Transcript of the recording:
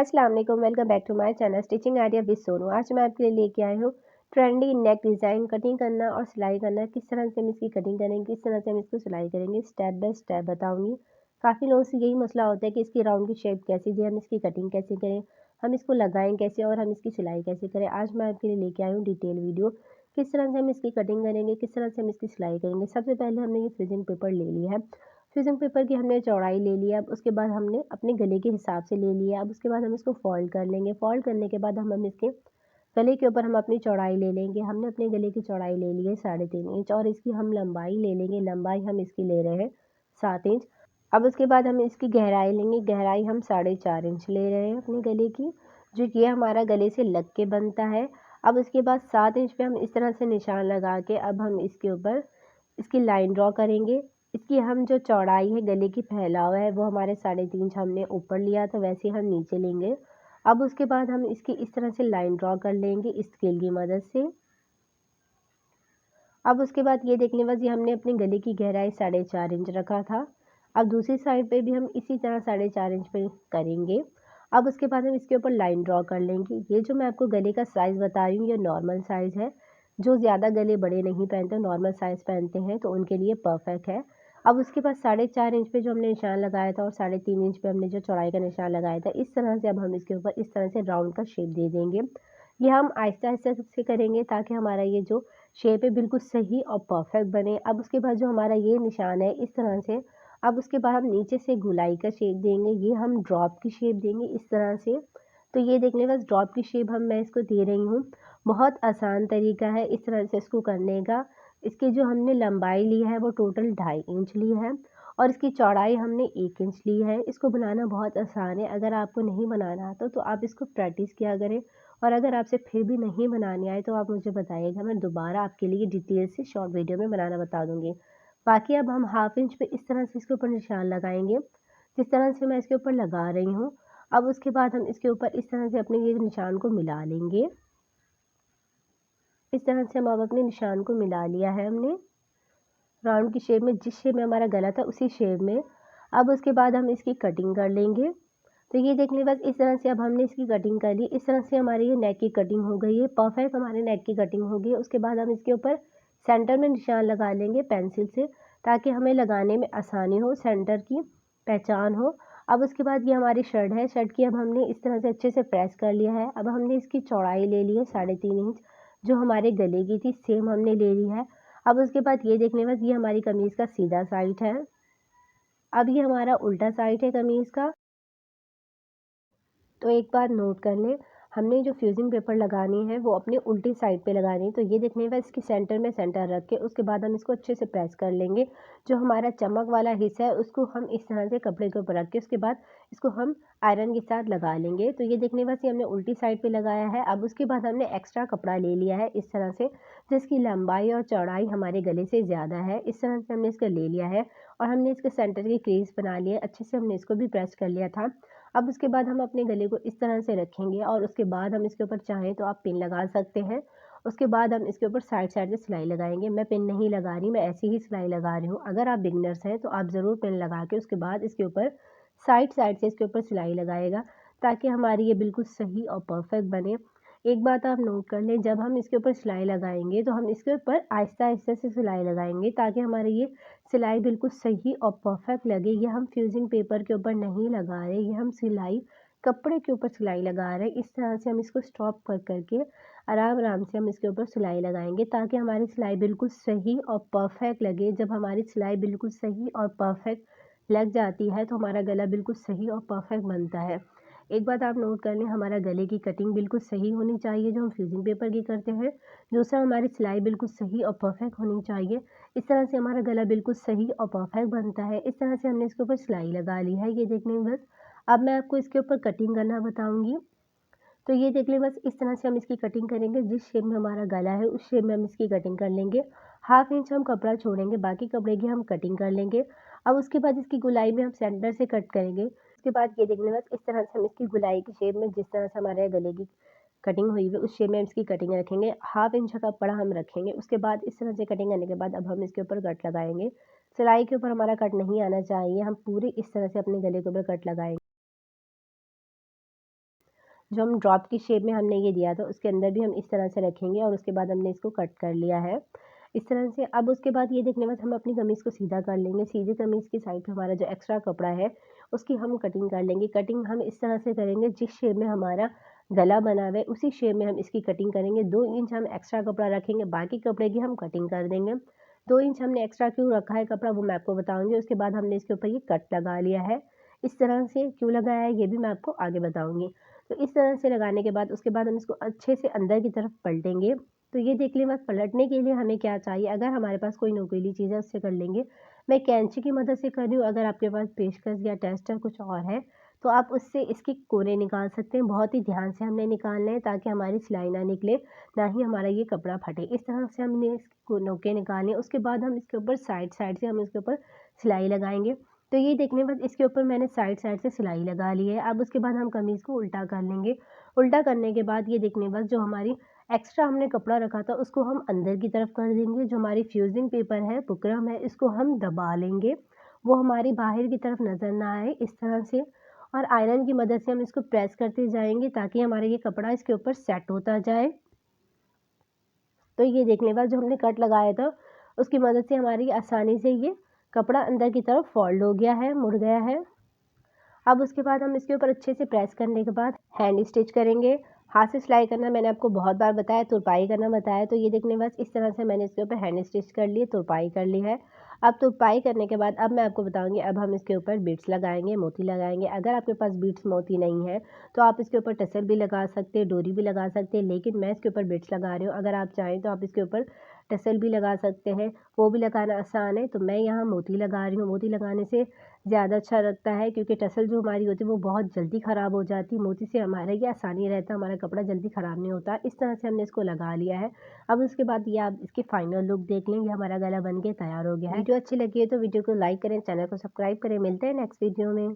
अस्सलाम वालेकुम, welcome back to my channel stitching idea with Sonu. आज मैं आपके लिए लेके आई हूँ ट्रेंडी नेक डिज़ाइन कटिंग करना और सिलाई करना। किस तरह से हम इसकी कटिंग करेंगे, किस तरह से हम इसको सिलाई करेंगे, स्टेप बाय स्टेप बताऊंगी। काफ़ी लोगों से यही मसला होता है कि इसकी राउंड की शेप कैसी दे, हम इसकी कटिंग कैसे करें, हम इसको लगाएं कैसे और हम इसकी सिलाई कैसे करें। आज मैं आपके लिए लेके आई हूँ डिटेल वीडियो। किस तरह से हम इसकी कटिंग करेंगे, किस तरह से हम इसकी सिलाई करेंगे। सबसे पहले हमने ये फ्यूजिंग पेपर ले लिया है। फ्यूजिंग पेपर की हमने चौड़ाई ले लिया। अब उसके बाद हमने अपने गले के हिसाब से ले लिया। अब उसके बाद हम इसको फोल्ड कर लेंगे। फोल्ड करने के बाद हम इसके गले के ऊपर हम अपनी चौड़ाई ले लेंगे। हमने अपने गले की चौड़ाई ले ली है 3.5 इंच और इसकी हम लंबाई ले लेंगे। लंबाई हम इसकी ले रहे हैं 7 इंच। अब उसके बाद हम इसकी गहराई लेंगे। गहराई हम 4.5 इंच ले रहे हैं अपने गले की, जो ये हमारा गले से लग के बनता है। अब उसके बाद 7 इंच पे हम इस तरह से निशान लगा के अब हम इसके ऊपर इसकी लाइन ड्रॉ करेंगे। इसकी हम जो चौड़ाई है गले की फैलाव है वो हमारे 3.5 इंच हमने ऊपर लिया था, वैसे हम नीचे लेंगे। अब उसके बाद हम इसकी इस तरह से लाइन ड्रॉ कर लेंगे इस स्केल की मदद से। अब उसके बाद ये देखने बस ये हमने अपने गले की गहराई 4.5 इंच रखा था। अब दूसरी साइड पे भी हम इसी तरह 4.5 इंच पे करेंगे। अब उसके बाद हम इसके ऊपर लाइन ड्रॉ कर लेंगे। ये जो मैं आपको गले का साइज़ बता रही हूँ ये नॉर्मल साइज़ है। जो ज़्यादा गले बड़े नहीं पहनते, नॉर्मल साइज़ पहनते हैं तो उनके लिए परफेक्ट है। अब उसके बाद 4.5 इंच पे जो हमने निशान लगाया था और 3.5 इंच पे हमने जो चौड़ाई का निशान लगाया था, इस तरह से अब हम इसके ऊपर इस तरह से राउंड का शेप दे देंगे। ये हम आहिस्ता आहिस्ता से करेंगे ताकि हमारा ये जो शेप है बिल्कुल सही और परफेक्ट बने। अब उसके बाद जो हमारा ये निशान है इस तरह से, अब उसके बाद हम नीचे से गोलाई का शेप देंगे। ये हम ड्रॉप की शेप देंगे इस तरह से। तो ये देख लें बस ड्रॉप की शेप मैं इसको दे रही हूँ। बहुत आसान तरीका है इस तरह से इसको करने का। इसकी जो हमने लंबाई ली है वो टोटल 2.5 इंच ली है और इसकी चौड़ाई हमने 1 इंच ली है। इसको बनाना बहुत आसान है। अगर आपको नहीं बनाना आता तो आप इसको प्रैक्टिस किया करें और अगर आपसे फिर भी नहीं बनाने आए तो आप मुझे बताइएगा, मैं दोबारा आपके लिए डिटेल से शॉर्ट वीडियो में बनाना बता दूँगी। बाकी अब हम 1/2 इंच पे इस तरह से इसके ऊपर निशान लगाएँगे, जिस तरह से मैं इसके ऊपर लगा रही हूँ। अब उसके बाद हम इसके ऊपर इस तरह से अपने ये निशान को मिला लेंगे। इस तरह से हम अब अपने निशान को मिला लिया है हमने, राउंड की शेप में, जिस शेप में हमारा गला था उसी शेप में। अब उसके बाद हम इसकी कटिंग कर लेंगे। तो ये देख लें बस इस तरह से अब हमने इसकी कटिंग कर ली। इस तरह से हमारी ये नेक की कटिंग हो गई है, परफेक्ट हमारे नेक की कटिंग हो गई है। उसके बाद हम इसके ऊपर सेंटर में निशान लगा लेंगे पेंसिल से, ताकि हमें लगाने में आसानी हो, सेंटर की पहचान हो। अब उसके बाद ये हमारी शर्ट है। शर्ट की अब हमने इस तरह से अच्छे से प्रेस कर लिया है। अब हमने इसकी चौड़ाई ले ली है 3.5 इंच, जो हमारे गले की थी सेम हमने ले ली है। अब उसके बाद ये देखने बस ये हमारी कमीज़ का सीधा साइड है। अब ये हमारा उल्टा साइड है कमीज़ का। तो एक बात नोट कर लें, हमने जो फ्यूजिंग पेपर लगानी है वो अपनी उल्टी साइड पे लगानी है। तो ये देखने का इसके सेंटर में सेंटर रख के उसके बाद हम इसको अच्छे से प्रेस कर लेंगे। जो हमारा चमक वाला हिस्सा है उसको हम इस तरह से कपड़े के ऊपर रख के उसके बाद इसको हम आयरन के साथ लगा लेंगे। तो ये देखने बस ये हमने उल्टी साइड पे लगाया है। अब उसके बाद हमने एक्स्ट्रा कपड़ा ले लिया है इस तरह से, जिसकी लंबाई और चौड़ाई हमारे गले से ज़्यादा है। इस तरह से हमने इसको ले लिया है और हमने इसके सेंटर की क्रीज बना ली है। अच्छे से हमने इसको भी प्रेस कर लिया था। अब उसके बाद हम अपने गले को इस तरह से रखेंगे और उसके बाद हम इसके ऊपर चाहें तो आप पिन लगा सकते हैं। उसके बाद हम इसके ऊपर साइड साइड से सिलाई लगाएँगे। मैं पिन नहीं लगा रही, मैं ऐसे ही सिलाई लगा रही हूँ। अगर आप बिगिनर्स हैं तो आप ज़रूर पिन लगा के उसके बाद इसके ऊपर साइड साइड से इसके ऊपर सिलाई लगाइएगा, ताकि हमारी ये बिल्कुल सही और परफेक्ट बने। एक बात आप नोट कर लें, जब हम इसके ऊपर सिलाई लगाएँगे तो हम इसके ऊपर आहिस्ता-आहिस्ता से सिलाई लगाएँगे, ताकि हमारे ये सिलाई बिल्कुल सही और परफेक्ट लगे। ये हम फ्यूजिंग पेपर के ऊपर नहीं लगा रहे, ये हम सिलाई कपड़े के ऊपर सिलाई लगा रहे हैं। इस तरह से हम इसको स्टॉप कर करके आराम-आराम से हम इसके ऊपर सिलाई लगाएँगे, ताकि हमारी सिलाई बिल्कुल सही और परफेक्ट लगे। जब हमारी सिलाई बिल्कुल सही और परफेक्ट लग जाती है तो हमारा गला बिल्कुल सही और परफेक्ट बनता है। एक बात आप नोट कर लें, हमारा गले की कटिंग बिल्कुल सही होनी चाहिए जो हम फ्यूजिंग पेपर की करते हैं। दूसरा, हमारी सिलाई बिल्कुल सही और परफेक्ट होनी चाहिए। इस तरह से हमारा गला बिल्कुल सही और परफेक्ट बनता है। इस तरह से हमने इसके ऊपर सिलाई लगा ली है, ये देख लें बस। अब मैं आपको इसके ऊपर कटिंग करना बताऊँगी। तो ये देख लें बस इस तरह से हम इसकी कटिंग करेंगे। जिस शेप में हमारा गला है उस शेप में हम इसकी कटिंग कर लेंगे। 1/2 इंच हम कपड़ा छोड़ेंगे, बाकी कपड़े की हम कटिंग कर लेंगे। अब उसके बाद इसकी गोलाई में हम सेंटर से कट करेंगे। उसके बाद ये देख लें बस इस तरह से हम इसकी गोलाई की शेप में, जिस तरह से हमारे गले की कटिंग हुई है उस शेप में हम इसकी कटिंग रखेंगे। 1/2 इंच का कपड़ा हम रखेंगे। उसके बाद इस तरह से कटिंग करने के बाद अब हम इसके ऊपर कट लगाएँगे। सिलाई के ऊपर हमारा कट नहीं आना चाहिए, हम पूरे इस तरह से अपने गले के ऊपर कट लगाएँगे। जो हम ड्रॉप की शेप में हमने ये दिया था उसके अंदर भी हम इस तरह से रखेंगे और उसके बाद हमने इसको कट कर लिया है इस तरह से। अब उसके बाद ये देखने के बाद हम अपनी कमीज़ को सीधा कर लेंगे। सीधी कमीज़ की साइड पे हमारा जो एक्स्ट्रा कपड़ा है उसकी हम कटिंग कर लेंगे। कटिंग हम इस तरह से करेंगे जिस शेप में हमारा गला बना हुआ है उसी शेप में हम इसकी कटिंग करेंगे। 2 इंच हम एक्स्ट्रा कपड़ा रखेंगे, बाकी कपड़े की हम कटिंग कर देंगे। 2 इंच हमने एक्स्ट्रा क्यों रखा है कपड़ा वो मैं आपको बताऊँगी। उसके बाद हमने इसके ऊपर ये कट लगा लिया है। इस तरह से क्यों लगाया है ये भी मैं आपको आगे बताऊँगी। तो इस तरह से लगाने के बाद उसके बाद हम इसको अच्छे से अंदर की तरफ पलटेंगे। तो ये देख लें, बस पलटने के लिए हमें क्या चाहिए, अगर हमारे पास कोई नुकीली चीज़ है उससे कर लेंगे। मैं कैंची की मदद से कर रही हूँ, अगर आपके पास पेचकस या टेस्टर कुछ और है तो आप उससे इसके कोने निकाल सकते हैं। बहुत ही ध्यान से हमने निकालना है ताकि हमारी सिलाई ना निकले, ना ही हमारा ये कपड़ा फटे। इस तरह से हमने इसको नोके निकालने, उसके बाद हम इसके ऊपर साइड साइड से हम इसके ऊपर सिलाई लगाएँगे। तो ये देखने के बाद इसके ऊपर मैंने साइड साइड से सिलाई लगा ली है। अब उसके बाद हम कमीज़ को उल्टा कर लेंगे। उल्टा करने के बाद ये देखने के बाद जो हमारी एक्स्ट्रा हमने कपड़ा रखा था उसको हम अंदर की तरफ कर देंगे। जो हमारी फ्यूज़िंग पेपर है, बुकरम है, इसको हम दबा लेंगे। वो हमारी बाहर की तरफ नज़र ना आए इस तरह से, और आयरन की मदद से हम इसको प्रेस करते जाएँगे ताकि हमारा ये कपड़ा इसके ऊपर सेट होता जाए। तो ये देखने के बाद जो हमने कट लगाया था उसकी मदद से हमारी आसानी से ये कपड़ा अंदर की तरफ फ़ोल्ड हो गया है, मुड़ गया है। अब उसके बाद हम इसके ऊपर अच्छे से प्रेस करने के बाद हैंड स्टिच करेंगे। हाथ से सिलाई करना मैंने आपको बहुत बार बताया, तुरपाई करना बताया। तो ये देखने बस इस तरह से मैंने इसके ऊपर हैंड स्टिच कर लिए, तुरपाई कर ली है। अब तुरपाई करने के बाद अब मैं आपको बताऊँगी, अब हम इसके ऊपर बीड्स लगाएँगे, मोती लगाएँगे। अगर आपके पास बीड्स मोती नहीं है तो आप इसके ऊपर टसल भी लगा सकते हैं, डोरी भी लगा सकते हैं, लेकिन मैं इसके ऊपर बीड्स लगा रही हूँ। अगर आप चाहें तो आप इसके ऊपर टसल भी लगा सकते हैं, वो भी लगाना आसान है। तो मैं यहाँ मोती लगा रही हूँ। मोती लगाने से ज़्यादा अच्छा लगता है क्योंकि टसल जो हमारी होती है वो बहुत जल्दी ख़राब हो जाती है। मोती से हमारा ये आसानी रहता है, हमारा कपड़ा जल्दी ख़राब नहीं होता। इस तरह से हमने इसको लगा लिया है। अब उसके बाद ये आप इसकी फ़ाइनल लुक देख लें, ये हमारा गला बन के तैयार हो गया है। वीडियो अच्छी लगी है तो वीडियो को लाइक करें, चैनल को सब्सक्राइब करें। मिलते हैं नेक्स्ट वीडियो में।